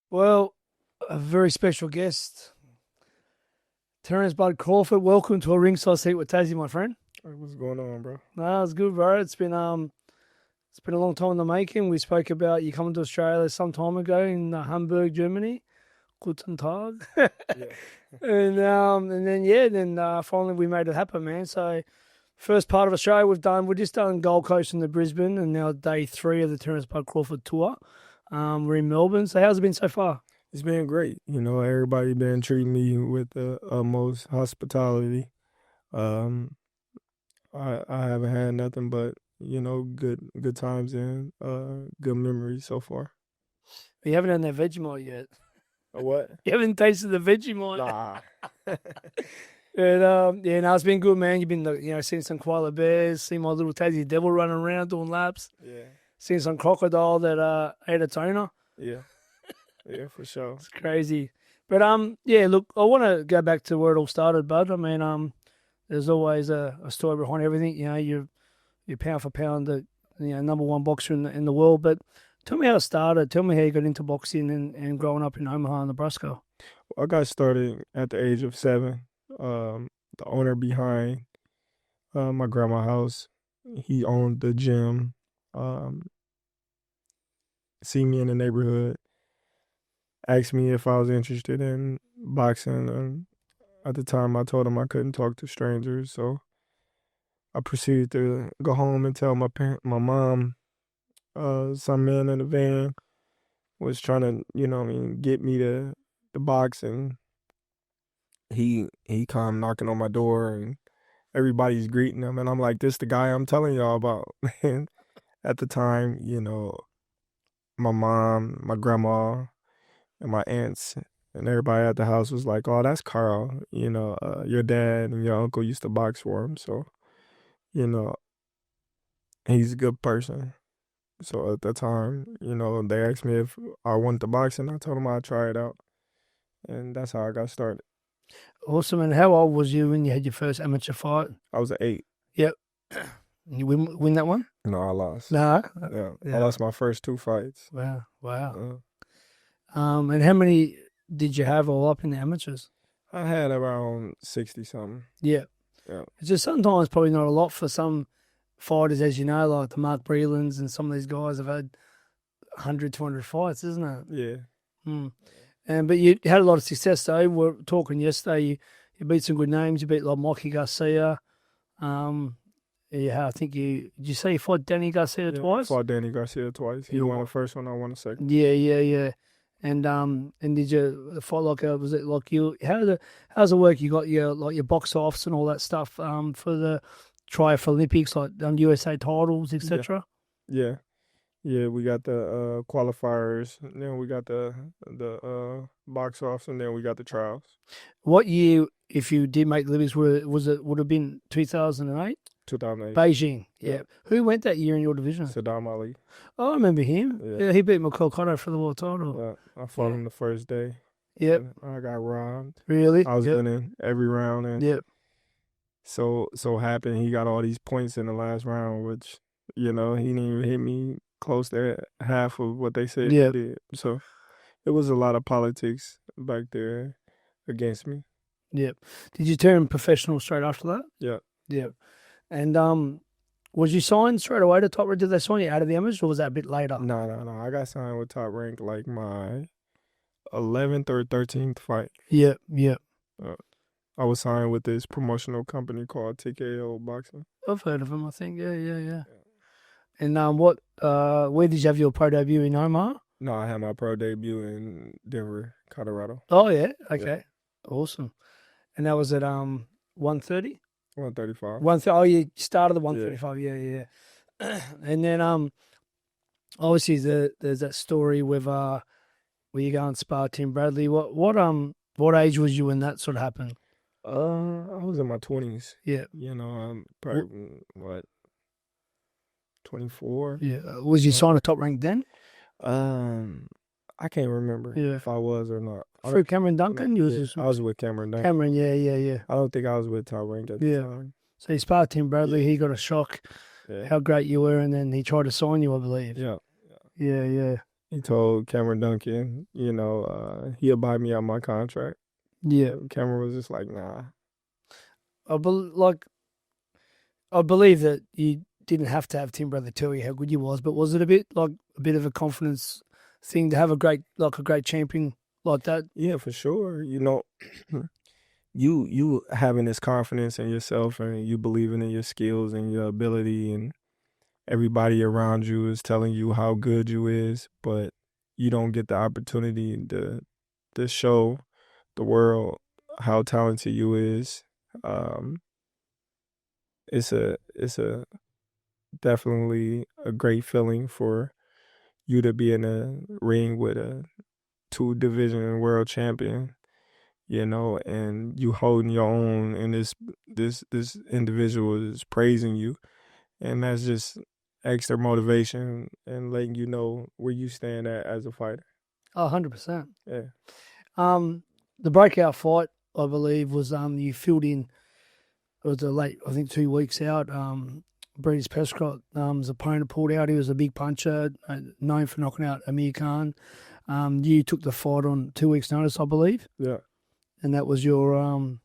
Well, a very special guest, Terence Bud Crawford. Welcome to a ringside seat with Tassie, my friend. Hey, what's going on, bro? No, it's good, bro. It's been a long time in the making. We spoke about you coming to Australia some time ago in Hamburg, Germany. Guten Tag. Yeah. and then finally we made it happen, man. So first part of Australia we've just done Gold Coast and the Brisbane, and now day 3 of the Terence Bud Crawford tour. We're in Melbourne. So how's it been so far? It's been great. Everybody been treating me with the utmost hospitality. Um, I haven't had nothing but, good times and good memories so far. You haven't had that Vegemite yet. A what? You haven't tasted the Vegemite. Nah. No, it's been good, man. You've been, seeing some koala bears, seen my little Tassie devil running around doing laps, Yeah. seen some crocodile that ate its owner. Yeah. Yeah, for sure. It's crazy. But look, I want to go back to where it all started, bud. I mean, there's always a story behind everything. You're pound for pound the number one boxer in the world. But tell me how it started. Tell me how you got into boxing and growing up in Omaha, Nebraska. I got started at the age of 7. The owner behind my grandma's house, he owned the gym. See me in the neighborhood, asked me if I was interested in boxing, and at the time I told him I couldn't talk to strangers, so I proceeded to go home and tell my mom, some man in the van was trying to, get me to box, and he come knocking on my door, and everybody's greeting him, and I'm like, this the guy I'm telling y'all about. And at the time, my mom, my grandma, and my aunts and everybody at the house was like, oh, that's Carl. Your dad and your uncle used to box for him. So, he's a good person. So at that time, they asked me if I wanted to box, and I told them I'd try it out. And that's how I got started. Awesome. And how old was you when you had your first amateur fight? I was 8. Yep. You win that one? No, I lost. No. Yeah. I lost my first 2 fights. Wow. And how many did you have all up in the amateurs? I had around 60 something. Yeah. Yeah. It's just sometimes probably not a lot for some fighters, as you know, like the Mark Brelands and some of these guys have had 100, 200 fights, isn't it? Yeah. But you had a lot of success though. We were talking yesterday. You beat some good names. You beat like Mikey Garcia. I think did you say you fought Danny Garcia twice? Fought Danny Garcia twice. He won the first one. I won the second. Yeah. And did you fight like was it like you? How's it work? You got your box offs and all that stuff for the try for Olympics, like USA titles, etc. Yeah. We got the qualifiers, and then we got the box offs, and then we got the trials. What year, if you did make the Olympics, would have been 2008? 2008. Beijing. Yeah. Who went that year in your division? Saddam Ali. Oh, I remember him. Yeah, he beat McCall Cotto for the world title. Yeah, I fought him the first day. Yep. I got robbed. Really? I was winning every round, and yep. So happened he got all these points in the last round, which he didn't even hit me close to half of what they said he did. So it was a lot of politics back there against me. Yep. Did you turn professional straight after that? Yeah. Yep. And was you signed straight away to Top Rank? Did they sign you out of the amateurs, or was that a bit later? No. I got signed with Top Rank like my 11th or 13th fight. Yep. I was signed with this promotional company called TKO Boxing. I've heard of them, I think. Yeah. And where did you have your pro debut, in Omaha? No, I had my pro debut in Denver, Colorado. Oh, yeah? Okay. Yeah. Awesome. And that was at 130? 135. Oh, you started at 135. Yeah. And then obviously there's that story with where you go and spar Tim Bradley. What age was you when that sort of happened? I was in my 20s. Yeah. I'm probably 24. Yeah. Was you signed to Top Rank then? I can't remember if I was or not. Through Cameron Duncan? I was with Cameron Duncan. Cameron, yeah. I don't think I was with Top Rank at the time. So he sparred Tim Bradley. He got a shock how great you were, and then he tried to sign you, I believe. Yeah. Yeah. He told Cameron Duncan, he'll buy me out my contract. Yeah. Cameron was just like, nah. I believe that you didn't have to have Tim Bradley tell you how good you was, but was it a bit of a confidence thing to have a great champion like that? Yeah, for sure. You having this confidence in yourself and you believing in your skills and your ability, and everybody around you is telling you how good you is, but you don't get the opportunity to show the world how talented you is. Um, it's a definitely a great feeling for you to be in a ring with a 2 division world champion, and you holding your own, and this individual is praising you, and that's just extra motivation and letting you know where you stand at as a fighter. 100%. Yeah. The breakout fight, I believe, was you filled in. It was a late, I think, 2 weeks out. British Prescott, his opponent pulled out. He was a big puncher, known for knocking out Amir Khan. You took the fight on 2 weeks' notice, I believe. Yeah. And that was your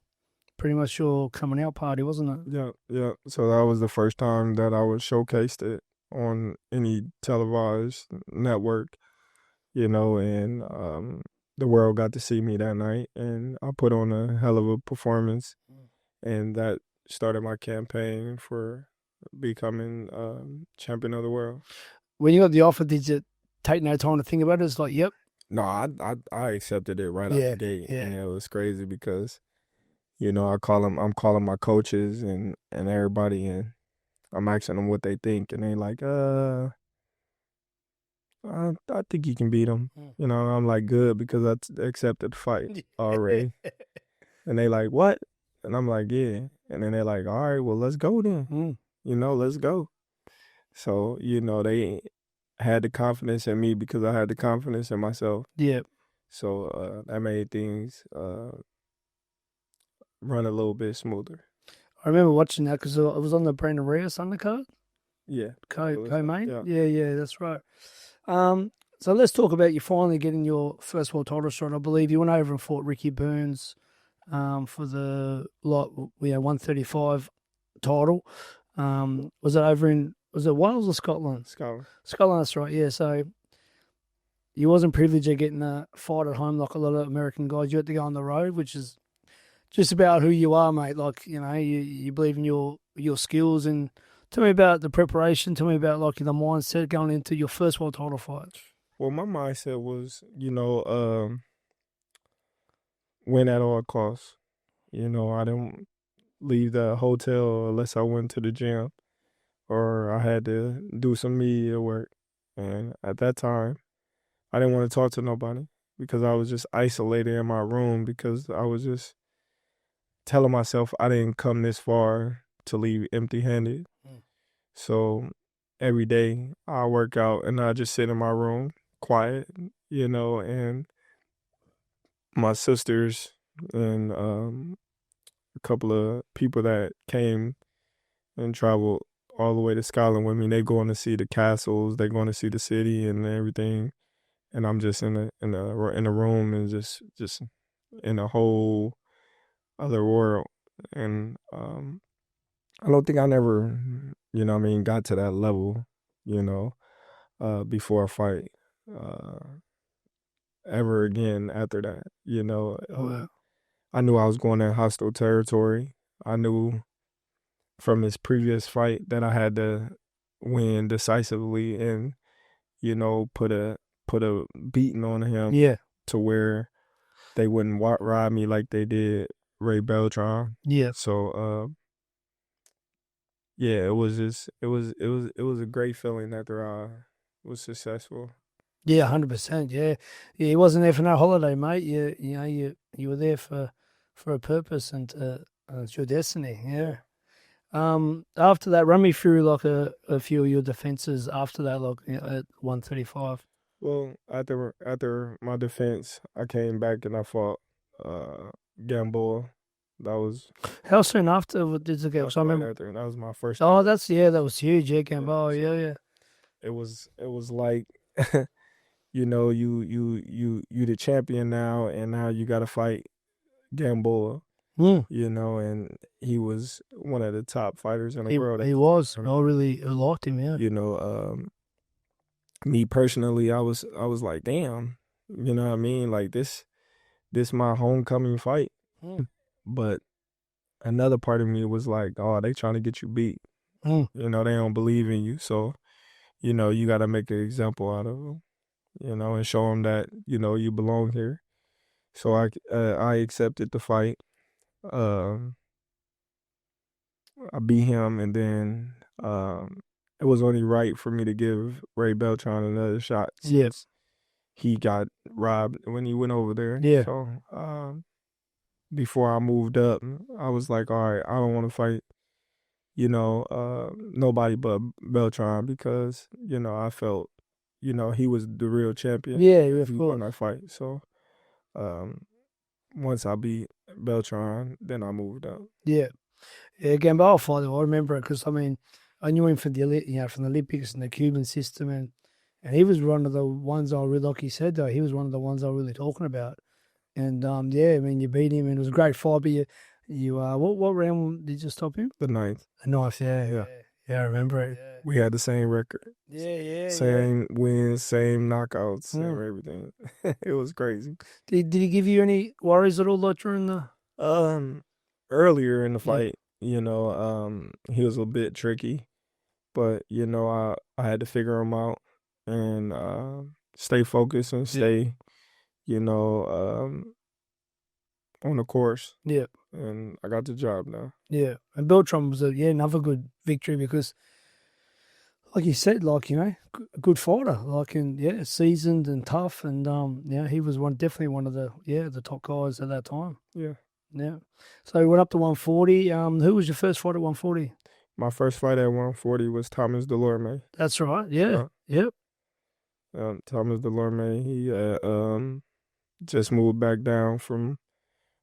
pretty much your coming out party, wasn't it? Yeah. So that was the first time that I was showcased it on any televised network, and the world got to see me that night, and I put on a hell of a performance, and that started my campaign for becoming champion of the world. When you got the offer, did you take no time to think about it? It's like, yep. No, I accepted it right out the gate, and it was crazy because, I'm calling my coaches and everybody, and I'm asking them what they think, and they like, I think you can beat him. I'm like, good, because I accepted the fight already. And they like, what? And I'm like, yeah. And then they're like, all right, well, let's go then. Let's go. So, they had the confidence in me because I had the confidence in myself. Yeah. So that made things run a little bit smoother. I remember watching that because it was on the Brandon Reyes undercard. Yeah. Co-main? Yeah, that's right. So let's talk about you finally getting your first world title shot. I believe you went over and fought Ricky Burns for the 135 title. Was it Wales or Scotland? Scotland, that's right, yeah. So you wasn't privileged at getting a fight at home like a lot of American guys. You had to go on the road, which is just about who you are, mate. Like, you believe in your skills. And tell me about the preparation. Tell me about the mindset going into your first world title fight. Well, my mindset was, win at all costs. I didn't leave the hotel unless I went to the gym or I had to do some media work. And at that time, I didn't want to talk to nobody because I was just isolated in my room because I was just telling myself I didn't come this far to leave empty-handed. So every day I work out and I just sit in my room quiet, and my sisters and a couple of people that came and traveled all the way to Scotland with me, they going to see the castles, they going to see the city and everything, and I'm just in a room and just in a whole other world. And I don't think I never, got to that level, before a fight ever again after that, Wow. I knew I was going in hostile territory. I knew from his previous fight that I had to win decisively and, put a beating on him. Yeah. To where they wouldn't ride me like they did Ray Beltran. Yeah. So yeah, it was a great feeling after I was successful. Yeah, 100%. Yeah, he wasn't there for no holiday, mate. You were there for a purpose, and it's your destiny. Yeah. After that, run me through a few of your defenses after that, at 135. Well, after my defense, I came back and I fought Gamboa. That was how soon after did it go? So I remember that was my first. Oh, that was huge. Yeah, Gamboa. Yeah. It was like you know, you the champion now, and now you got to fight Gamboa. Mm. You know, and he was one of the top fighters in the world. He was. I really liked him. Yeah. You know, me personally, I was like, damn, you know what I mean? Like this my homecoming fight. Mm. But another part of me was like, oh, they trying to get you beat. Mm. You know, they don't believe in you. So, you know, you got to make an example out of them, you know, and show them that, you know, you belong here. So I accepted the fight. Um, I beat him, and then it was only right for me to give Ray Beltran another shot since he got robbed when he went over there. Yeah. So before I moved up, I was like, all right, I don't want to fight, you know, nobody but Beltran, because, you know, I felt, you know, he was the real champion. Yeah, of course. When I fight. So once I beat Beltran, then I moved up. Yeah. Yeah, Gamboa fight, I remember it because, I mean, I knew him from from the Olympics and the Cuban system, and he was one of the ones I really, like you said, though, he was one of the ones I was really talking about. And, yeah, I mean, you beat him, and it was a great fight, but what round did you stop him? The ninth. The ninth, yeah. Yeah, I remember it. We had the same record. Yeah. Same wins, same knockouts, same everything. It was crazy. Did he give you any worries at all, like, during the... Earlier in the fight, you know, he was a bit tricky, but, you know, I had to figure him out and stay focused and stay, you know, on the course. Yeah. And I got the job now. Yeah. And Beltran was another good victory because, like you said, like, you know, a good fighter, like, and seasoned and tough, and he was definitely one of the top guys at that time. Yeah. Yeah. So he went up to 140. Who was your first fight at 140? My first fight at 140 was Thomas Delorme. That's right. Yeah. Yep. Thomas Delorme, he just moved back down from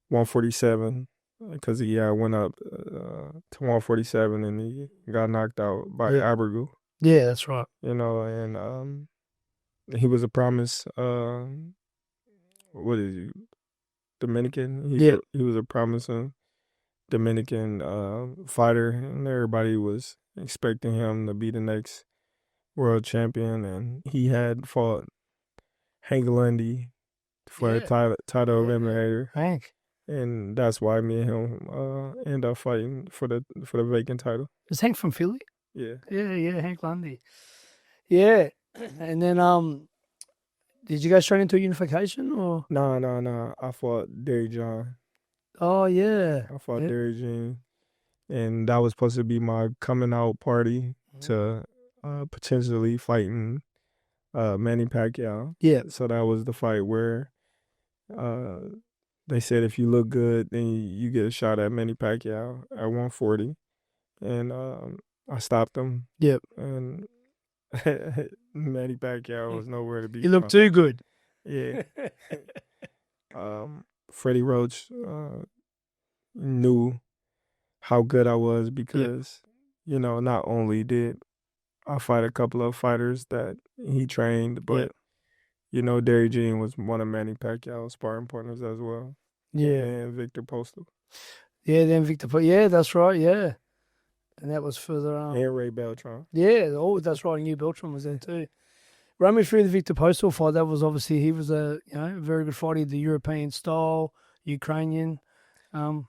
147 because he went up to 147 and he got knocked out by Abergu. Yeah, that's right. You know, and he was a promise. What is he? Dominican. He was a promising Dominican fighter, and everybody was expecting him to be the next world champion. And he had fought Hank Lundy for a title of eliminator. Hank. And that's why me and him end up fighting for the vacant title. Is Hank from Philly? Yeah. Yeah, Hank Lundy. Yeah. And then did you go straight into unification or? No. I fought Derry John. Oh yeah. I fought Derry John. And that was supposed to be my coming out party to potentially fighting Manny Pacquiao. Yeah. So that was the fight where they said if you look good, then you get a shot at Manny Pacquiao at 140. And I stopped him. Yep. And Manny Pacquiao was nowhere to be. He looked too good. Yeah. Freddie Roach knew how good I was because, you know, not only did I fight a couple of fighters that he trained, but, you know, Derry Jean was one of Manny Pacquiao's sparring partners as well. Yeah. And Victor Postal. Yeah, then Victor. Yeah, that's right. Yeah. And that was for the... and Ray Beltran. Yeah, that's right. I knew Beltran was there too. Run me through the Victor Postal fight. That was obviously, he was a very good fighter, the European style, Ukrainian. That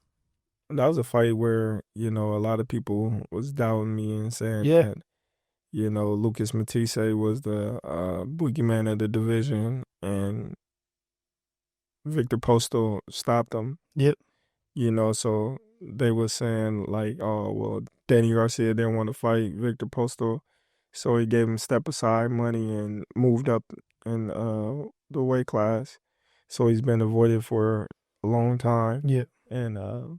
was a fight where, you know, a lot of people was doubting me and saying that, you know, Lucas Matisse was the boogeyman of the division and Victor Postal stopped him. Yep. You know, so they were saying like, oh, well, Danny Garcia didn't want to fight Victor Postal, so he gave him step aside money and moved up in the weight class. So he's been avoided for a long time. Yeah. And a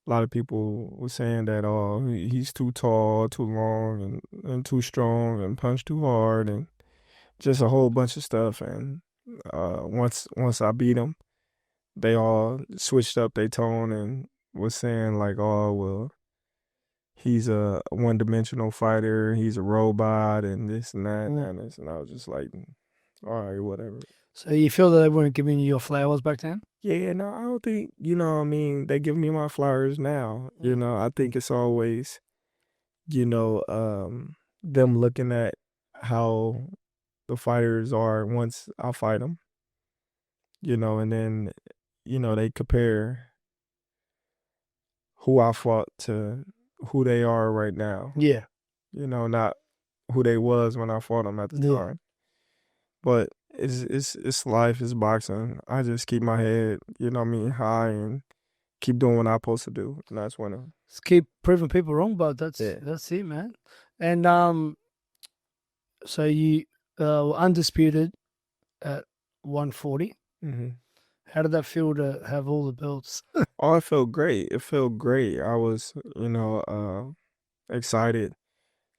lot of people were saying that, oh, he's too tall, too long, and too strong, and punch too hard, and just a whole bunch of stuff. And once I beat him, they all switched up their tone and was saying like, oh, well, he's a one-dimensional fighter, he's a robot, and this and that, and this. And I was just like, all right, whatever. So you feel that they weren't giving you your flowers back then? Yeah, no, I don't think, what I mean, they give me my flowers now. I think it's always, them looking at how the fighters are once I fight them, and then, they compare who I fought to who they are right now, Yeah. not who they was when I fought them at the Yeah. time. But it's life, it's boxing. I just keep my head, high and keep doing what I'm supposed to do. And that's when Just keep proving people wrong, but that's yeah. it, man. And so you were undisputed at 140. Mm-hmm. How did that feel to have all the belts? Oh, it felt great. It felt great. I was, excited.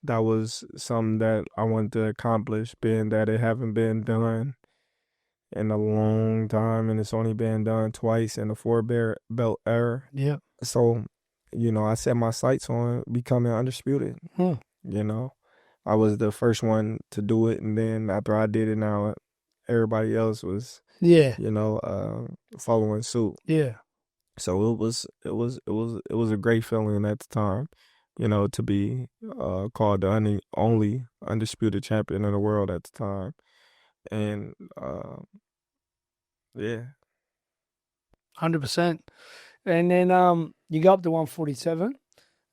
That was something that I wanted to accomplish, being that it haven't been done in a long time, and it's only been done twice in the belt era. Yeah. So, I set my sights on becoming undisputed. Hmm. I was the first one to do it, and then after I did it, now everybody else was, Yeah. following suit. Yeah. So it was a great feeling at the time, to be called the only undisputed champion in the world at the time, and yeah. 100%. And then you go up to 147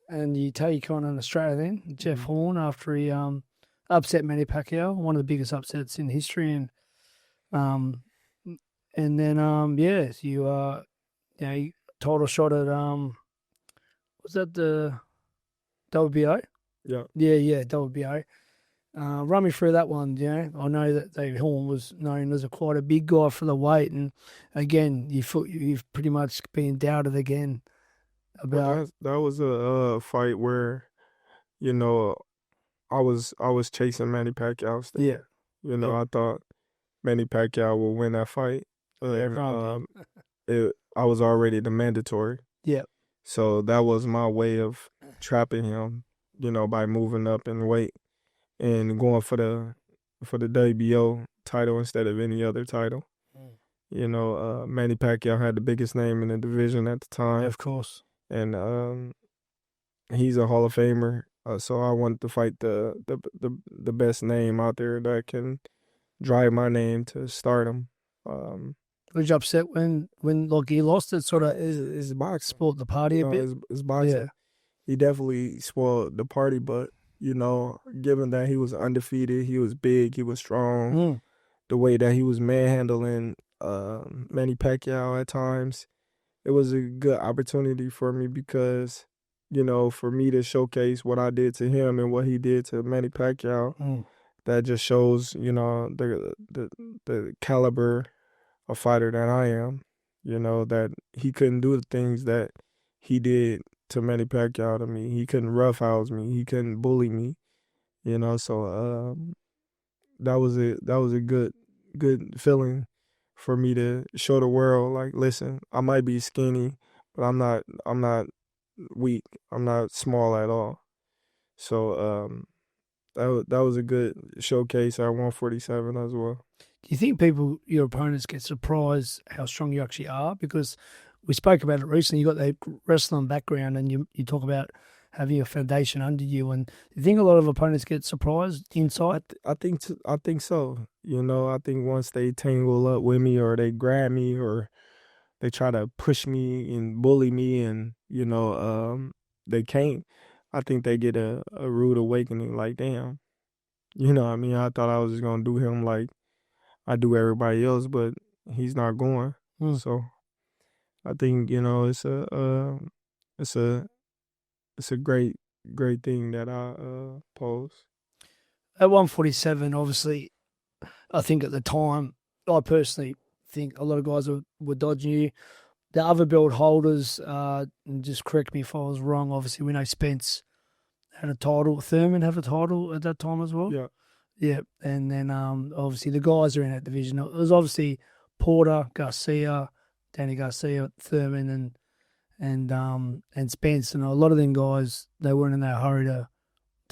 and you take on an Australian, Jeff Horn, after he upset Manny Pacquiao, one of the biggest upsets in history. And then yes, you title shot at was that the WBO? Yeah. Yeah, WBO. Run me through that one. I know that David Horn was known as quite a big guy for the weight, and again, you've pretty much been doubted again about. Well, that was a fight where, I was chasing Manny Pacquiao still. Yeah. I thought Manny Pacquiao will win that fight. I was already the mandatory. Yeah. So that was my way of trapping him, by moving up in weight and going for the WBO title instead of any other title. Manny Pacquiao had the biggest name in the division at the time. Of course. And he's a Hall of Famer. So I wanted to fight the best name out there that can drive my name to stardom. Was you upset when like he lost it? Sort of his boxing spoiled the party a bit. His boxing. Yeah. He definitely spoiled the party, but given that he was undefeated, he was big, he was strong. The way that he was manhandling Manny Pacquiao at times, it was a good opportunity for me because, for me to showcase what I did to him and what he did to Manny Pacquiao, that just shows, the caliber of fighter that I am, that he couldn't do the things that he did to Manny Pacquiao to me. He couldn't roughhouse me. He couldn't bully me, so that was a good feeling for me to show the world, like, listen, I might be skinny, but I'm not weak. I'm not small at all. So that was a good showcase at 147 as well. Do you think your opponents get surprised how strong you actually are? Because we spoke about it recently. You got that wrestling background, and you talk about having a foundation under you. And do you think a lot of opponents get surprised inside? I think so. I think once they tangle up with me, or they grab me, or they try to push me and bully me, and they can't. I think they get a rude awakening. Like, damn, what I mean? I thought I was just gonna do him like I do everybody else, but he's not going. So I think it's a great thing that I pose. At 147, obviously, I think at the time, I personally think a lot of guys were dodging you. The other belt holders, and just correct me if I was wrong, obviously we know Spence had a title, Thurman had a title at that time as well. Yeah. Yeah, and then obviously the guys are in that division. It was obviously Porter, Garcia, Danny Garcia, Thurman, and Spence, and a lot of them guys, they weren't in that hurry to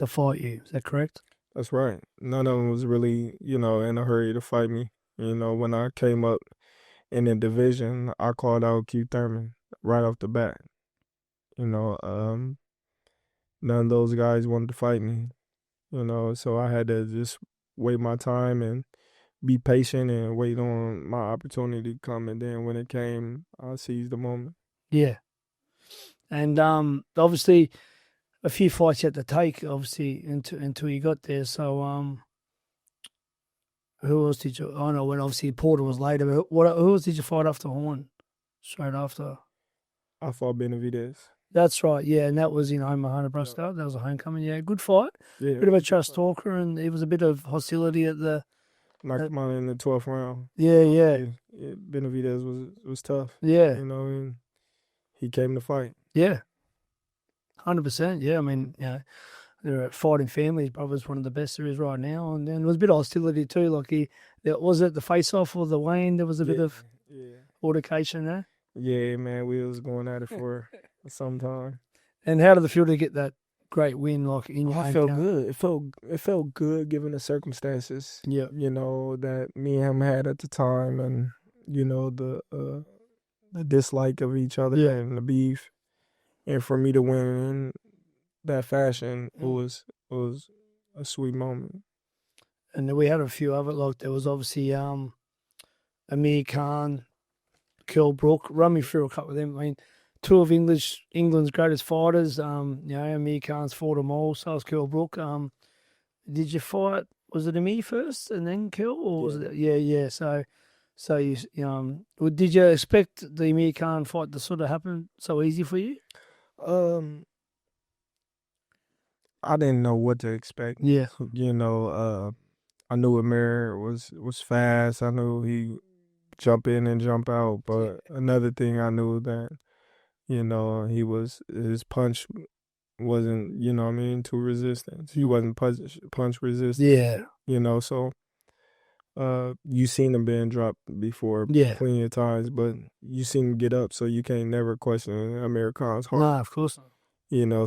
fight you. Is that correct? That's right. None of them was really, in a hurry to fight me. When I came up in the division, I called out Q Thurman right off the bat. You know, um, None of those guys wanted to fight me. So I had to just wait my time and be patient and wait on my opportunity to come. And then when it came, I seized the moment. Yeah. And obviously, a few fights you had to take, obviously, until you got there. So, who else did you? I know when obviously Porter was later, but who else did you fight after Horn? Straight after. I fought Benavidez. That's right, yeah, and that was in Ohama Nebraska. That was a homecoming, yeah, good fight. Yeah, Bit of a trust talker, and there was a bit of hostility at the. knocked him out in the 12th round. Yeah. Yeah, Benavidez was tough. Yeah. And he came to fight. Yeah. 100%. Yeah, I mean, they're fighting families. Brother's one of the best there is right now, and then there was a bit of hostility too. Like was it the face-off or the weigh-in? There was a bit of altercation there. Yeah, man, we was going at it for some time. And how did it feel to get that great win? Like in your I felt good. It felt good given the circumstances. Yeah. That me and him had at the time, and the dislike of each other and the beef, and for me to win in that fashion, it was a sweet moment. And then we had a few of it. Like there was obviously Amir Khan, Brook. Run me through a couple of them. I mean, two of England's greatest fighters. Amir Khan's fought them all. So was Brook. Did you fight? Was it Amir first and then Kill, or was it? Yeah. So you did you expect the Amir Khan fight to sort of happen so easy for you? I didn't know what to expect. Yeah. I knew Amir was fast. I knew he jump in and jump out. But another thing I knew that, his punch wasn't, too resistant. He wasn't punch resistant. Yeah. So you seen him being dropped before plenty of times, but you seen him get up, so you can't never question Amir Khan's heart. No, of course not.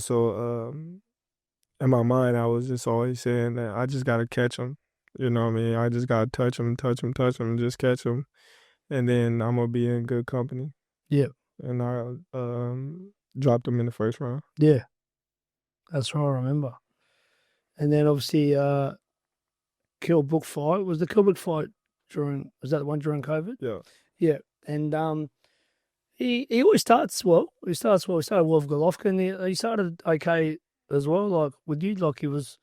So in my mind, I was just always saying that I just got to catch him. You know what I mean? I just got to touch him, and just catch him. And then I'm going to be in good company. Yeah. And I dropped him in the first round. Yeah. That's what I remember. And then obviously Brook fight. Was the Brook fight was that the one during COVID? Yeah. Yeah. And he always starts well. He started well with Golovkin. He started okay as well. Like with you, like he was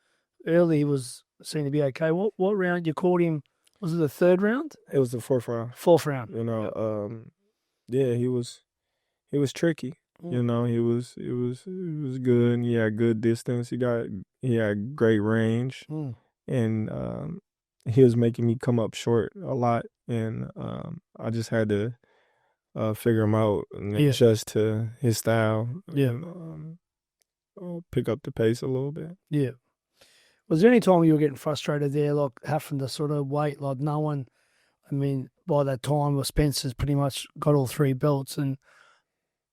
early, he was seen to be okay. What round you caught him? Was it the third round? It was the fourth round. Fourth round. He was tricky. He was good. He had good distance. He had great range, and he was making me come up short a lot, and I just had to figure him out and adjust to his style. And, pick up the pace a little bit. Yeah. Was there any time you were getting frustrated there, like having to sort of wait, like no one? I mean, by that time, Spence has pretty much got all three belts, and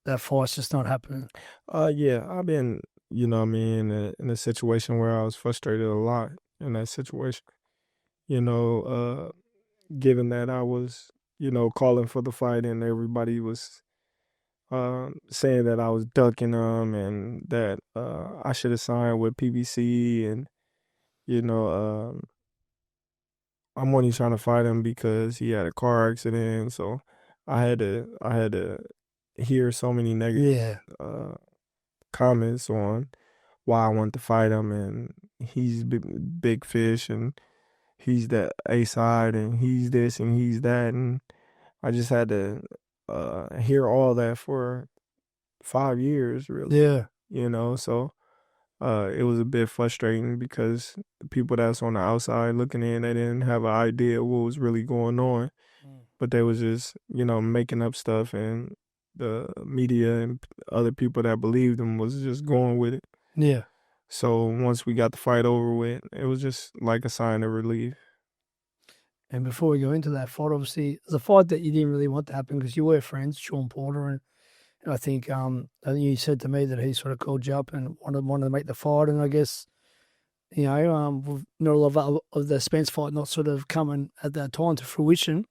that fight's just not happening. Yeah, I've been, in a situation where I was frustrated a lot in that situation. Given that I was, calling for the fight and everybody was saying that I was ducking them and that I should have signed with PBC, and I'm only trying to fight him because he had a car accident. So I had to hear so many negative comments on why I wanted to fight him, and he's big fish, and he's the A side, and he's this and he's that, and I just had to hear all that for 5 years, really. Yeah. So it was a bit frustrating because the people that's on the outside looking in, they didn't have an idea what was really going on, but they was just, making up stuff, and the media and other people that believed them was just going with it. Yeah. So once we got the fight over with, it was just like a sign of relief. And before we go into that fight, obviously, it was a fight that you didn't really want to happen because you were friends, Shawn Porter, and I think you said to me that he sort of called you up and wanted to make the fight, and I guess with not a lot of the Spence fight not sort of coming at that time to fruition,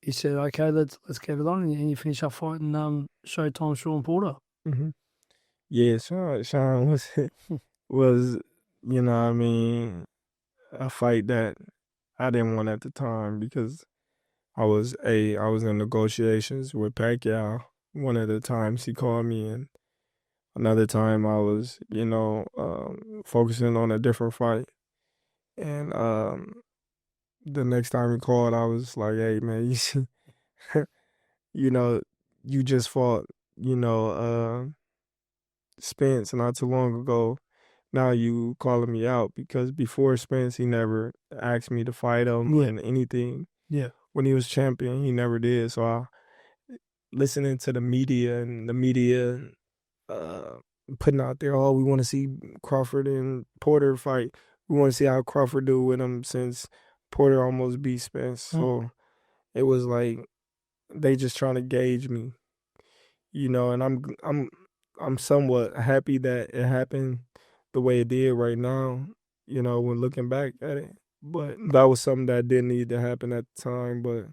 he said, "Okay, let's get it on," and you finish up fighting Showtime Shawn Porter. Mm-hmm. Yeah, Shawn was I mean, a fight that I didn't want at the time because I was in negotiations with Pacquiao. One of the times he called me, and another time I was, focusing on a different fight. And the next time he called, I was like, "Hey, man, you know, you just fought, Spence not too long ago. Now you calling me out because before Spence, he never asked me to fight him and anything. Yeah. When he was champion, he never did. So I listening to the media and the media uh, putting out there, oh, we want to see Crawford and Porter fight. We want to see how Crawford do with him since Porter almost beat Spence. So it was like they just trying to gauge me, and I'm somewhat happy that it happened the way it did right now, when looking back at it. But that was something that didn't need to happen at the time, but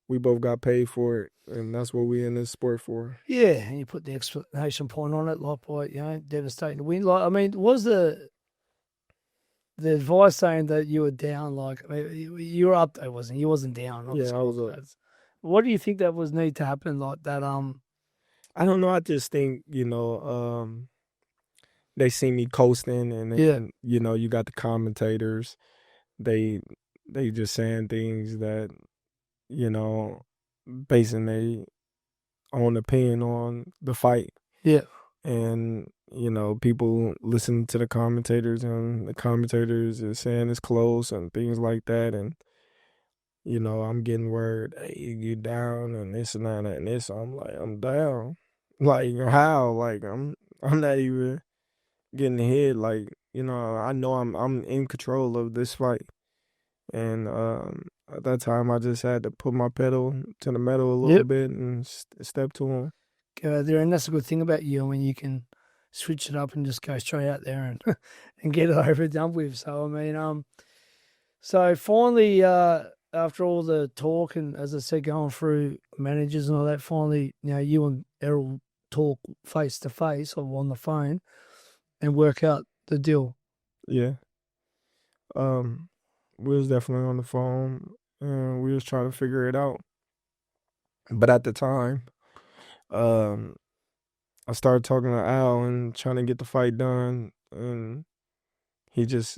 we both got paid for it, and that's what we in this sport for. Yeah, and you put the exclamation point on it, like by devastating win. Like, I mean, was the advice saying that you were down? Like, I mean, you were up, though, wasn't you? You wasn't down. Yeah, I was up. What do you think that was need to happen like that? I don't know. I just think they see me coasting, and you got the commentators. They just saying things that basing their own opinion on the fight. Yeah. And, people listen to the commentators, and the commentators are saying it's close and things like that. And, I'm getting word, hey, you down and this and that and this. I'm like, I'm down. Like, how? Like, I'm not even getting ahead. Like, I know I'm in control of this fight. And at that time, I just had to put my pedal to the metal a little bit and step to him. Go out there, and that's a good thing about you. I mean, you can switch it up and just go straight out there and and get it over and done with. So I mean, so finally, after all the talk and, as I said, going through managers and all that, finally, you and Errol talk face to face or on the phone and work out the deal. Yeah. We was definitely on the phone and we was trying to figure it out. But at the time, I started talking to Al and trying to get the fight done, and he just,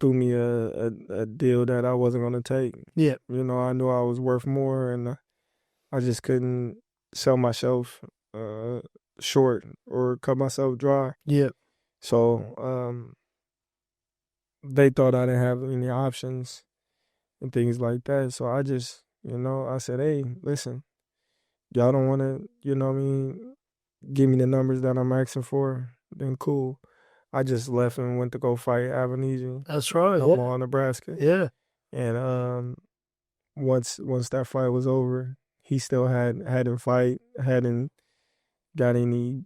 threw me a deal that I wasn't gonna take. Yeah. I knew I was worth more, and I just couldn't sell myself short or cut myself dry. Yeah. So they thought I didn't have any options and things like that. So I just, I said, hey, listen, y'all don't want to, give me the numbers that I'm asking for, then cool. I just left and went to go fight Alvarez. That's right. Ohama Nebraska. Yeah. And once that fight was over, he still hadn't got anybody,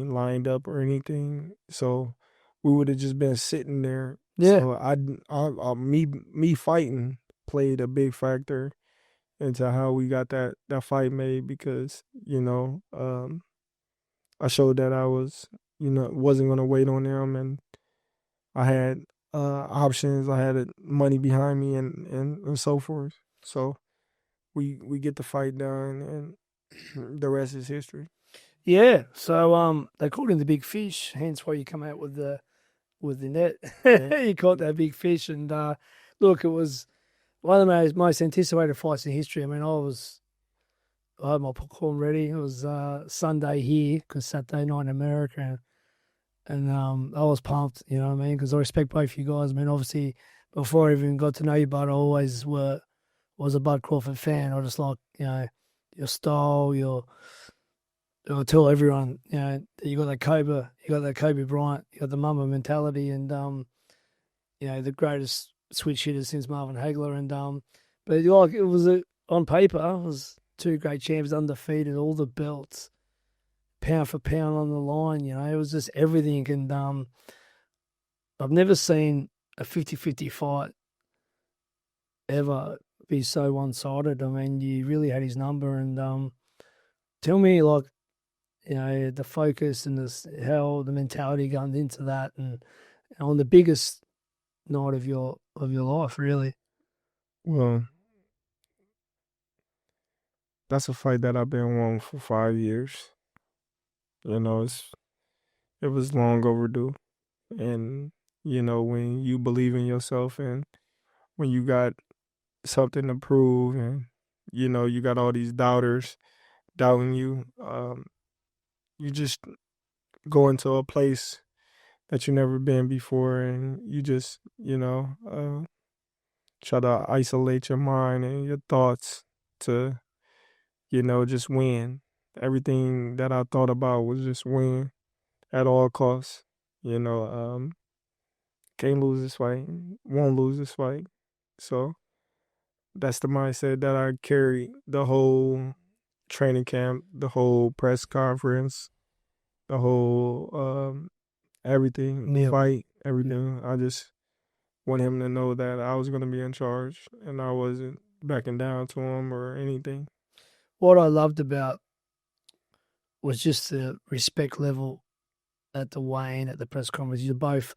lined up or anything. So we would have just been sitting there. Yeah. So me fighting played a big factor into how we got that fight made, because I showed that I was wasn't gonna wait on them, and I had options. I had money behind me and so forth. So we get the fight done, and the rest is history. Yeah. So they called him the big fish, hence why you come out with the net. You caught that big fish, and look, it was one of the most anticipated fights in history. I mean, I had my popcorn ready. It was Sunday here because Saturday night in America, and I was pumped. You know what I mean? Because I respect both you guys. I mean, obviously, before I even got to know you, Bud, I always was a Bud Crawford fan. I just like your style, I tell everyone that you got that Kobe Bryant, you got the Mamba mentality, and the greatest switch hitter since Marvin Hagler, and but like it was on paper, it was two great champs, undefeated, all the belts, pound for pound on the line. You know, it was just everything. And I've never seen a 50-50 fight ever be so one-sided. I mean, you really had his number. And tell me, like, you know, the focus and how the mentality going into that, and on the biggest night of your life, really. Well, that's a fight that I've been wanting for 5 years. You know, it was long overdue. And, you know, when you believe in yourself and when you got something to prove and, you know, you got all these doubters doubting you, you just go into a place that you never been before and you just, you know, try to isolate your mind and your thoughts to, you know, just win. Everything that I thought about was just win at all costs. You know, can't lose this fight, won't lose this fight. So that's the mindset that I carried the whole training camp, the whole press conference, the whole everything, Yep. fight, everything. I just want him to know that I was going to be in charge and I wasn't backing down to him or anything. What I loved about was just the respect level at the weigh-in, at the press conference. You're both.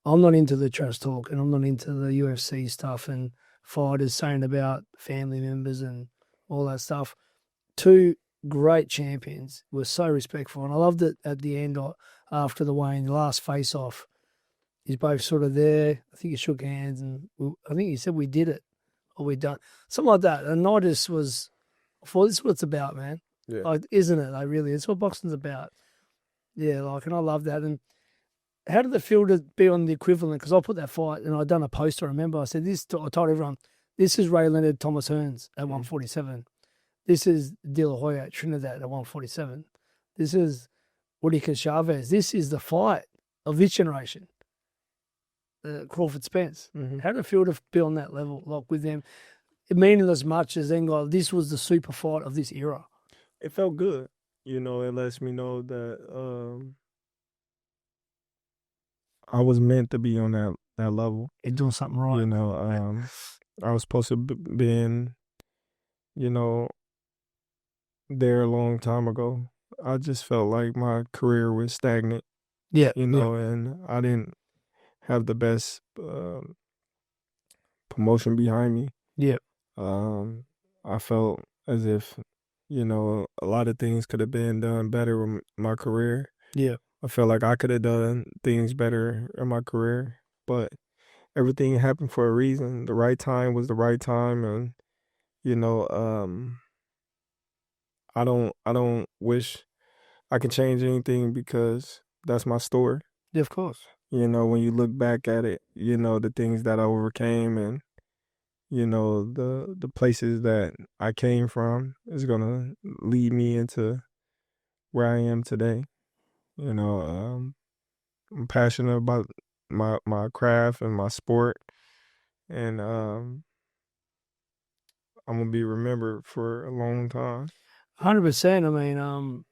I'm not into the trash talk, and I'm not into the UFC stuff and fighters saying about family members and all that stuff. Two great champions were so respectful, and I loved it at the end after the weigh-in, the last face-off. He's both sort of there. I think he shook hands, and I think he said, "We did it," or "We done," something like that. And I just was, I thought, this is what it's about, man. Yeah. Like, isn't it? Like, really, it's what boxing's about. Yeah, like, and I love that. And how did it feel to be on the equivalent? Because I put that fight and I'd done a poster. I remember I said this. I told everyone, this is Ray Leonard, Thomas Hearns at 147. This is De La Hoya at Trinidad at 147. This is Whitaker Chavez. This is the fight of this generation. Crawford Spence. How did it feel to be on that level, like with them? It meaning as much as then, like, this was the super fight of this era. It felt good. You know, it lets me know that I was meant to be on that level. You're doing something right. You know, I was supposed to be in, you know, there a long time ago. I just felt like my career was stagnant. Yeah. You know, and I didn't have the best promotion behind me. Yeah. I felt as if, you know, a lot of things could have been done better with my career. Yeah. I felt like I could have done things better in my career, but everything happened for a reason. The right time was the right time, and you know, I don't wish I could change anything because that's my story. Yeah, of course. You know, when you look back at it, you know the things that I overcame, and you know the places that I came from is gonna lead me into where I am today. You know, I'm passionate about my craft and my sport, and I'm gonna be remembered for a long time. 100%. I mean,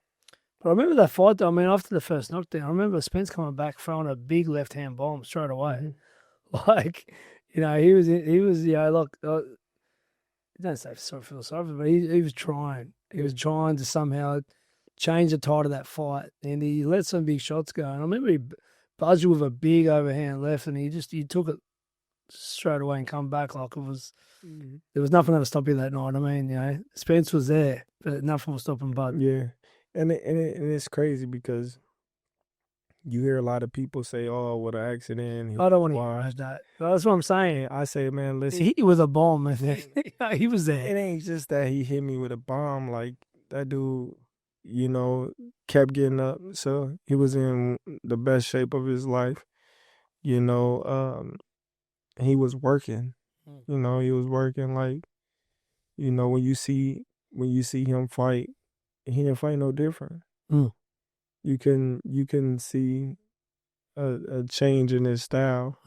but I remember that fight, though. I mean, after the first knockdown, I remember Spence coming back throwing a big left-hand bomb straight away. Like, you know, he was, you know, look, don't say sorry for the sorry, but he was trying. He was trying to somehow change the tide of that fight, and he let some big shots go. And I remember he buzzed with a big overhand left, and he took it straight away and come back like it was. There was nothing that would stop you that night. I mean, you know, Spence was there, but nothing was stopping Bud. Yeah, and it's crazy because you hear a lot of people say, "Oh, what an accident!" I don't want to hear that. That's what I'm saying. I say, man, listen, He hit you with a bomb. He was there. It ain't just that he hit me with a bomb. Like that dude, you know, kept getting up. So he was in the best shape of his life. You know, he was working. You know, he was working like, you know, when you see him fight, he didn't fight no different. You can see a change in his style.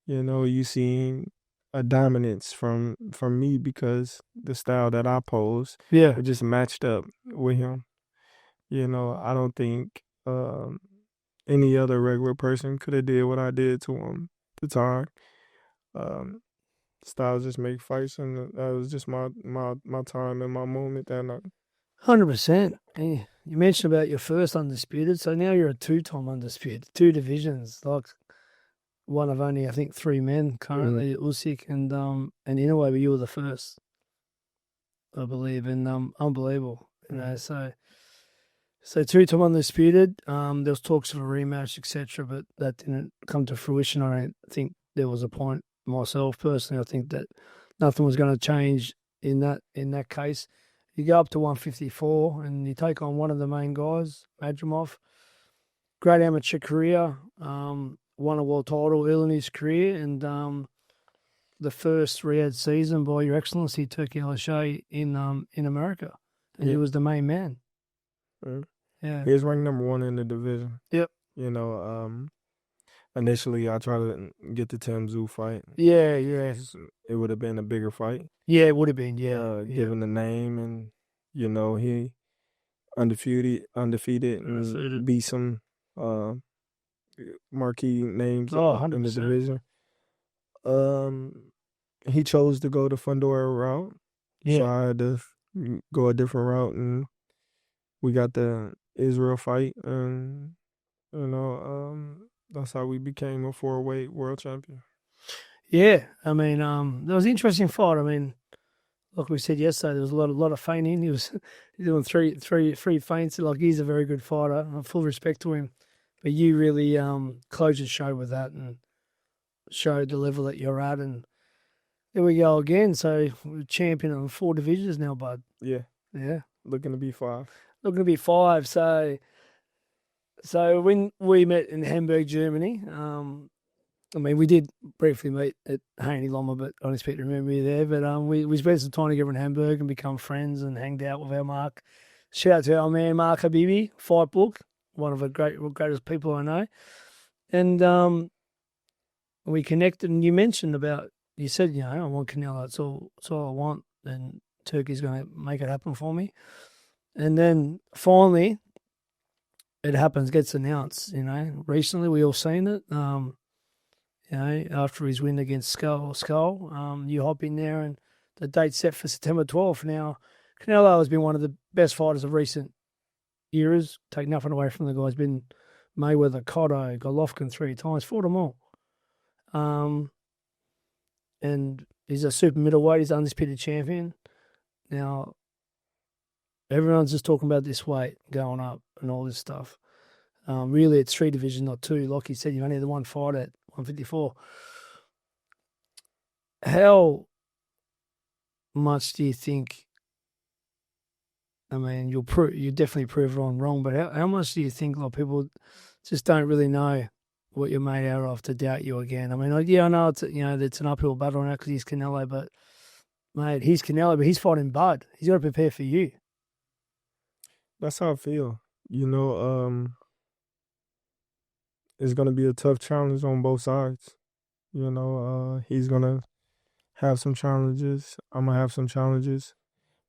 You know, you see a dominance from me because the style that I pose, it just matched up with him. You know, I don't think any other regular person could have did what I did to him at the time. Um, Styles just make fights, and that was just my time and my moment that night. 100%. You mentioned about your first undisputed, so now you're a two-time undisputed, two divisions, like one of only I think three men currently, Usyk and Indogo, but you were the first, I believe, and unbelievable. You know, so two-time undisputed. There was talks of a rematch, etc., but that didn't come to fruition. I don't think there was a point. Myself personally, I think that nothing was going to change in that case. You go up to 154 and you take on one of the main guys, Madrimov. Great amateur career, won a world title early in his career, and the first Riyadh season by Your Excellency Turkey Al-Shah in America, and he was the main man. Yeah, he was ranked number 1 in the division. Yep. You know, initially I tried to get the Tim Tszyu fight. Yeah. It would have been a bigger fight. Yeah, it would have been. Yeah, given the name, and you know he undefeated, and beat some marquee names in the division. He chose to go the Fundora route, so I had to go a different route, and we got the Israel fight, and you know, that's how we became a 4-weight world champion. Yeah, I mean, that was an interesting fight. I mean, like we said yesterday, there was a lot of feinting. He was doing three feints. Like, he's a very good fighter. I have full respect to him. But you really closed the show with that and showed the level that you're at. And there we go again. So we're champion of 4 divisions now, bud. Yeah. Yeah. Looking to be 5. Looking to be 5. So when we met in Hamburg, Germany, I mean, we did briefly meet at Haney Loma, but I don't expect to remember you there. But we spent some time together in Hamburg and become friends and hanged out with our Mark. Shout out to our man Mark Habibi, Fight Book, one of the greatest people I know. And we connected, and you mentioned about, you said, you know, I want Canelo, that's all I want, and Turkey's going to make it happen for me. And then finally, it happens, gets announced, you know. Recently, we all seen it. You know, after his win against Skull, you hop in there, and the date's set for September 12th. Now, Canelo has been one of the best fighters of recent eras. Take nothing away from the guy. He's been Mayweather, Cotto, Golovkin 3 times, fought them all. And he's a super middleweight. He's the undisputed champion. Now, everyone's just talking about this weight going up and all this stuff. Really, it's 3 divisions, not 2. Like you said, you only had the one fight at 154. How much do you think? I mean, you definitely prove it wrong, but how much do you think a lot of people just don't really know what you're made out of to doubt you again? I mean, I know it's an uphill battle now because he's Canelo, but mate, he's Canelo, but he's fighting Bud. He's got to prepare for you. That's how I feel. You know, it's going to be a tough challenge on both sides. You know, he's going to have some challenges. I'm going to have some challenges.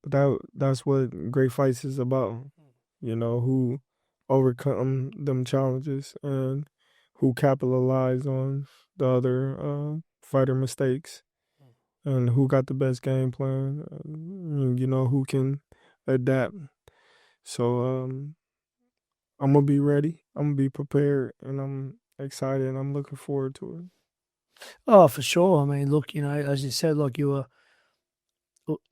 But that's what great fights is about. You know, who overcome them challenges and who capitalize on the other fighter mistakes, and who got the best game plan, you know, who can adapt. So I'm going to be ready. I'm going to be prepared, and I'm excited, and I'm looking forward to it. Oh, for sure. I mean, look, you know, as you said, like you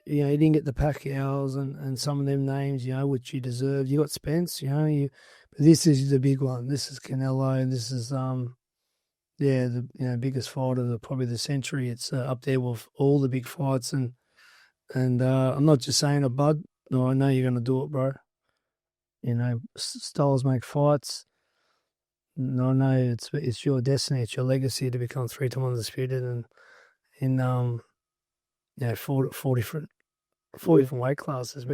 didn't get the Pacquiaos and some of them names, you know, which you deserved. You got Spence, you know, but this is the big one. This is Canelo, and this is the biggest fight of probably the century. It's up there with all the big fights, and I'm not just saying it, Bud. No, I know you're going to do it, bro. You know, styles make fights. No, it's your destiny, it's your legacy to become 3-time undisputed, and in 4 different weight classes,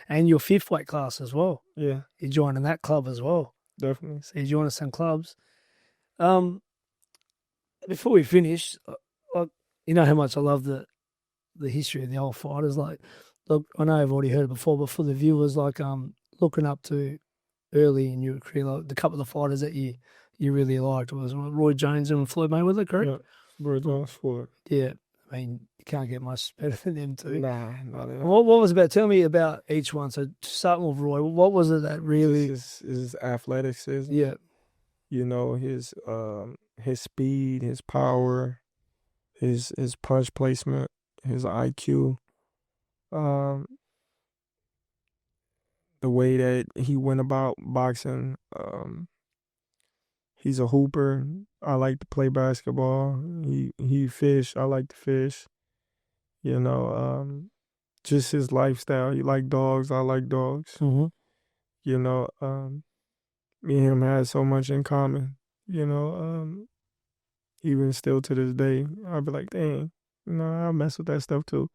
and your 5th weight class as well. Yeah, you're joining that club as well. Definitely. So you're joining some clubs. Before we finish, you know how much I love the history of the old fighters. Like, look, I know I've already heard it before, but for the viewers, like looking up to early in your career, like the couple of fighters that you really liked was Roy Jones and Floyd Mayweather, correct? Yeah, Roy Jones, Floyd. Yeah. I mean, you can't get much better than them two. Nah, not at all. What was about? Tell me about each one. So starting with Roy, what was it that really? His athleticism. Yeah. You know, his speed, his power, his punch placement, his IQ, the way that he went about boxing. He's a hooper. I like to play basketball. He fish. I like to fish. You know, just his lifestyle. He like dogs. I like dogs. Mm-hmm. You know, me and him had so much in common. You know, even still to this day, I'll be like, dang, you know, I mess with that stuff too.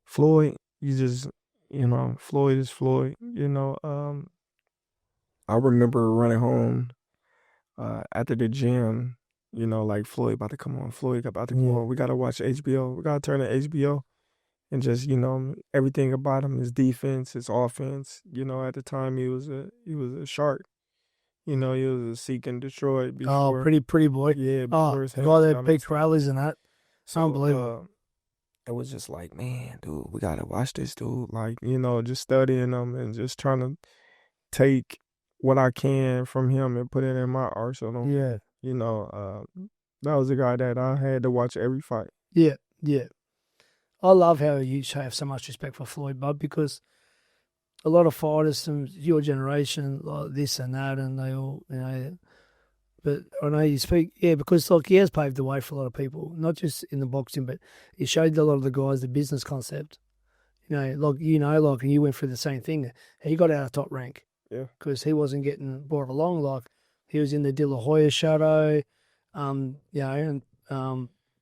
Floyd, Floyd is Floyd. You know, I remember running home after the gym, you know, like Floyd about to come on. Floyd about to come on. We got to watch HBO. We got to turn to HBO. And just, you know, everything about him, his defense, his offense. You know, at the time he was a shark. You know, he was a seek and destroy before. Oh, pretty boy. Yeah, before his guy that big rallies and that. So, unbelievable. It was just like, man, dude, we gotta watch this dude. Like, you know, just studying him and just trying to take what I can from him and put it in my arsenal. Yeah. You know, that was a guy that I had to watch every fight. Yeah, yeah. I love how you have so much respect for Floyd, Bud, because a lot of fighters from your generation, like this and that, and they all, you know. But I know you speak, because like he has paved the way for a lot of people, not just in the boxing, but he showed a lot of the guys the business concept. You know, and you went through the same thing. He got out of top rank. Yeah. Because he wasn't getting brought along. Like he was in the De La Hoya shadow, and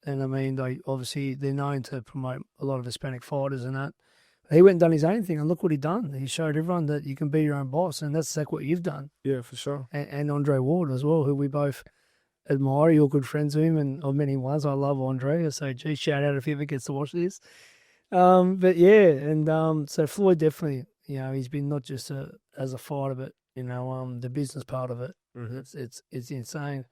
I mean, obviously they're known to promote a lot of Hispanic fighters and that. He went and done his own thing, and look what he done. He showed everyone that you can be your own boss, and that's exactly what you've done. Yeah, for sure. And Andre Ward as well, who we both admire. You're good friends with him, and I've met him once. I love Andre, so gee, shout out if he ever gets to watch this. But yeah, and so Floyd definitely, you know, he's been not just as a fighter, but you know, the business part of it. Mm-hmm. It's insane.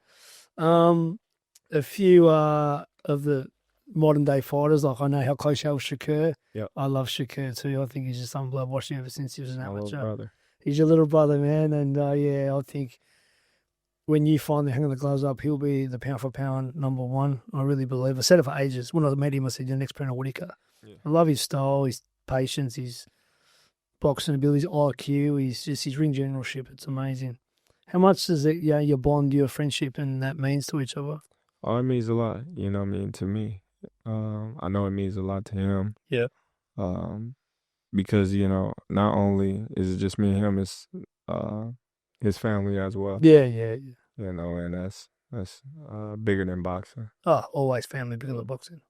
A few of the modern day fighters, like I know how close you are with Shakur. Yep. I love Shakur too. I think he's just unbelievable. I've watched him ever since he was an amateur. Brother. He's your little brother, man. And I think when you finally hang the gloves up, he'll be the pound for pound number one. I really believe. I said it for ages. When I met him, I said, "Your next Pernell Whitaker." Yeah. I love his style, his patience, his boxing abilities, IQ. His ring generalship. It's amazing. How much does it, your bond, your friendship, and that means to each other? Oh, it means a lot. You know what I mean? To me. I know it means a lot to him. Yeah. Because, you know, not only is it just me and him, it's his family as well. Yeah. You know, and that's bigger than boxing. Oh, always family bigger than boxing.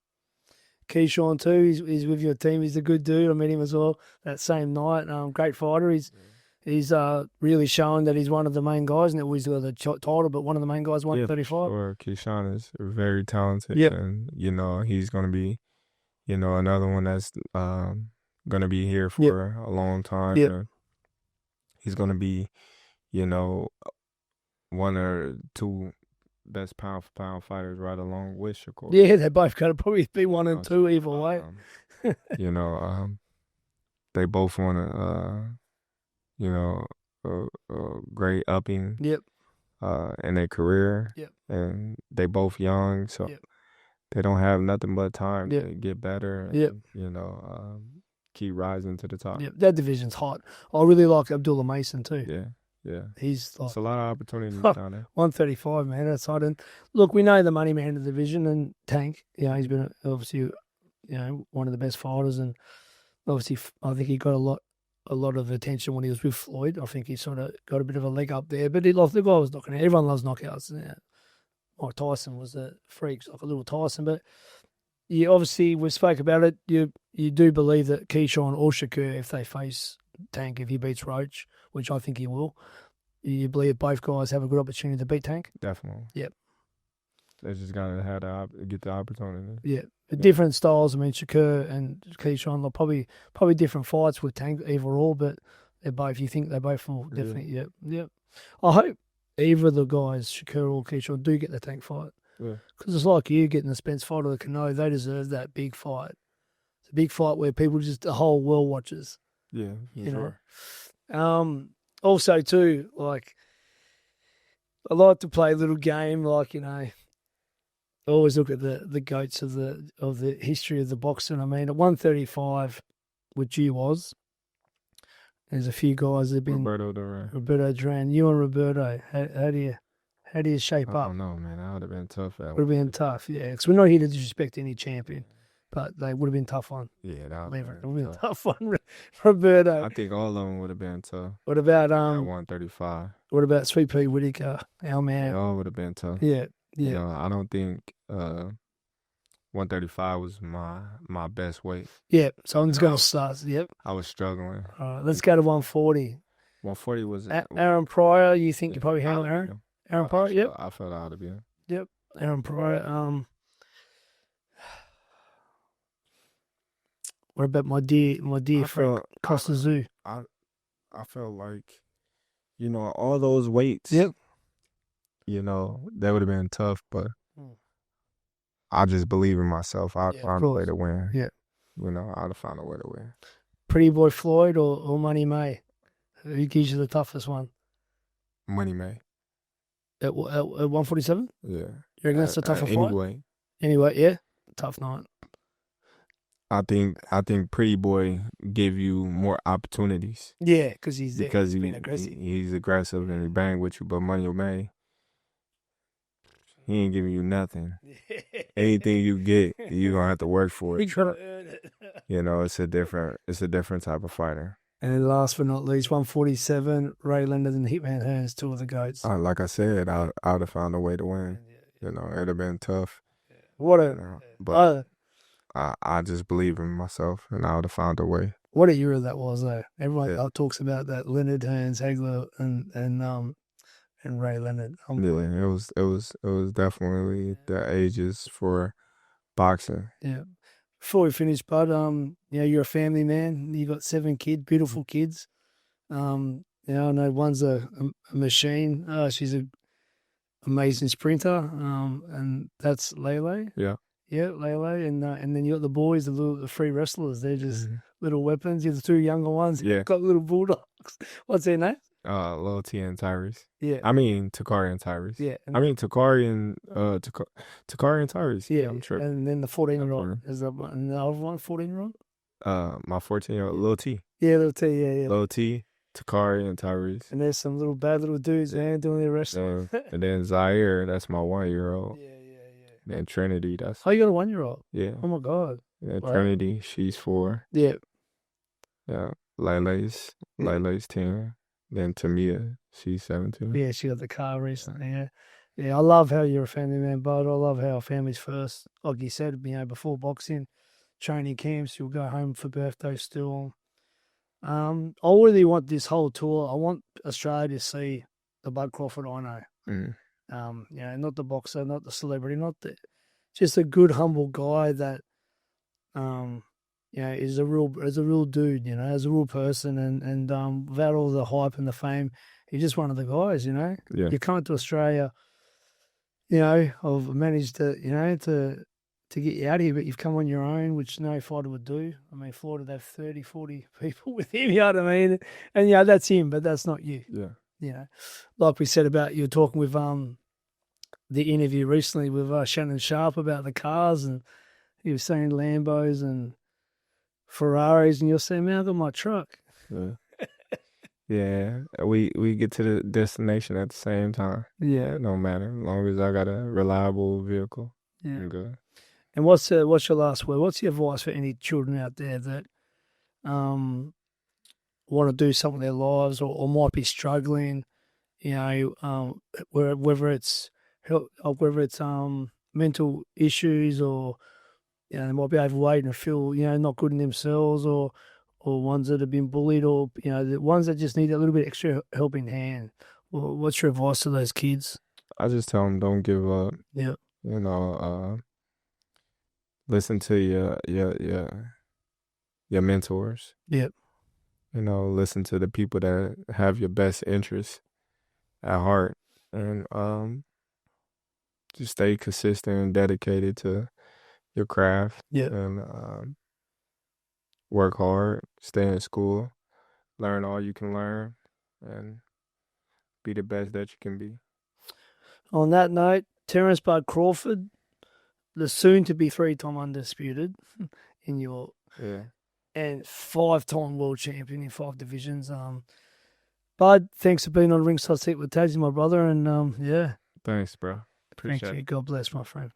Keyshawn too, he's with your team. He's a good dude. I met him as well that same night. Great fighter. He's really showing that he's one of the main guys, and it was the title, but one of the main guys, 135. Sure. Keyshawn is very talented. Yep. And, you know, he's going to be, you know, another one that's going to be here for a long time. Yep. And he's going to be, you know, one or two best pound for pound fighters right along with Shakur. Yeah, they both got to probably be 1 and 2 either way. You know, they both want to, you know, a great upping. Yep. In their career. Yep. And they both young, so they don't have nothing but time to get better. And, you know, keep rising to the top. Yep. That division's hot. I really like Abdullah Mason too. Yeah. He's like, it's a lot of opportunities down there. 135, man. That's hot. And look, we know the money man of the division and Tank. You know, he's been obviously, you know, one of the best fighters, and obviously, I think he got a lot of attention when he was with Floyd. I think he sort of got a bit of a leg up there, but the guy was knocking out. Everyone loves knockouts. Yeah. Mike Tyson was a freak, like a little Tyson. But obviously, we spoke about it. You do believe that Keyshawn or Shakur, if they face Tank, if he beats Roach, which I think he will, you believe both guys have a good opportunity to beat Tank? Definitely. Yep. They just got to get the opportunity. Yeah. Different styles. I mean, Shakur and Keyshawn, probably different fights with Tank overall, but You think they both will definitely, yep. I hope either of the guys, Shakur or Keyshawn, do get the tank fight. Because it's like you getting the Spence fight or the Canelo, they deserve that big fight. It's a big fight where people the whole world watches. Yeah, sure. Also, too, like, I like to play a little game, like, I always look at the goats of the history of the boxing. I mean, at 135, which you was, there's a few guys that have been Roberto Duran. You and Roberto, how do you shape up? I don't know, man. That would have been tough. Would have been tough, yeah. Because we're not here to disrespect any champion, but they would have been tough on. Yeah, that would have been tough on Roberto. I think all of them would have been tough. What about 135? What about Sweet Pea Whitaker, our man? They all would have been tough. Yeah. I don't think 135 was my best weight. Yeah, so I'm just going to start. Yep. I was struggling. All right, let's go to 140. 140 was Aaron Pryor. You think you probably handle Aaron? Yeah. Aaron Pryor. Yep. I felt out of it. Yep. Aaron Pryor. What about my dear friend Costa Zoo? I felt like, all those weights. Yep. That would have been tough, but I just believe in myself. I'd find a way to win. Yeah. I'd find a way to win. Pretty Boy Floyd or Money May? Who gives you the toughest one? Money May. At 147? Yeah. You reckon that's a tougher fight? Anyway, yeah. Tough night. I think Pretty Boy give you more opportunities. Yeah, because he's aggressive. He's aggressive and he bang with you, but Money May, he ain't giving you nothing. Anything you get, you're gonna have to work for it. He's trying to earn it. It's a different type of fighter. And then last but not least, 147, Ray Leonard and Hitman Hearns, two of the goats. Like I said, I would have found a way to win. It'd have been tough. But I just believe in myself, and I would have found a way. What a year that was, though. Everyone talks about that. Leonard, Hearns, Hagler, and Ray Leonard. It was definitely the ages for boxing. Yeah. Before we finish, Bud, you're a family man. You got 7 kids, beautiful kids. I know one's a machine. She's an amazing sprinter, and that's Lele. Yeah. Yeah, Lele, and then you got the boys, the 3 wrestlers. They're just little weapons. You're the 2 younger ones. Yeah. Got little bulldogs. What's their name? Lil T and Tyrese. Yeah. I mean Takari and Tyrese. Yeah. Takari and Tyrese. Yeah, I'm tripping. And then the 14-year-old. Is that another one, 14-year-old? My 14-year-old, Lil T. Yeah, Lil T, yeah. Lil T, Takari, and Tyrese. And there's some little bad little dudes, man, doing their wrestling. And then Zaire, that's my 1-year-old. Yeah. And Trinity, that's... Oh, you got a 1-year-old? Yeah. Oh, my God. Yeah, wow. Trinity, she's 4. Yeah. Yeah, Lele's 10. Then Tamia, she's 17. Yeah, she got the car recently, Yeah, I love how you're a family man, Bud. I love how family's first. Like you said, before boxing, training camps, you'll go home for birthdays still. I really want this whole tour. I want Australia to see the Bud Crawford I know. Not the boxer, not the celebrity, just a good, humble guy that, is a real dude, as a real person, and without all the hype and the fame, he's just one of the guys, Yeah. You come to Australia, I've managed to, to get you out here, but you've come on your own, which no fighter would do. I mean, Floyd would have 30, 40 people with him, you know what I mean? And, that's him, but that's not you. Yeah. Like we said about you were talking with the interview recently with Shannon Sharp about the cars, and he was saying Lambos and Ferraris, and you're saying, man, I got my truck. Yeah, we get to the destination at the same time. Yeah. No matter, as long as I got a reliable vehicle, I'm good. And what's your last word? What's your advice for any children out there that want to do something in their lives or might be struggling, whether it's mental issues or they might be overweight and feel not good in themselves, or ones that have been bullied, or the ones that just need a little bit extra helping hand. Well, what's your advice to those kids? I just tell them don't give up. Yeah. Listen to your mentors. Yep. listen to the people that have your best interests at heart, and just stay consistent and dedicated to your craft, Yeah. and work hard, stay in school, learn all you can learn, and be the best that you can be. On that note, Terence Bud Crawford, the soon-to-be 3-time undisputed in your Yeah. and 5-time world champion in 5 divisions. Bud, thanks for being on Ringside Seat with Tassie, my brother, and yeah, Thanks, bro. thank Appreciate you. it. God bless, my friend.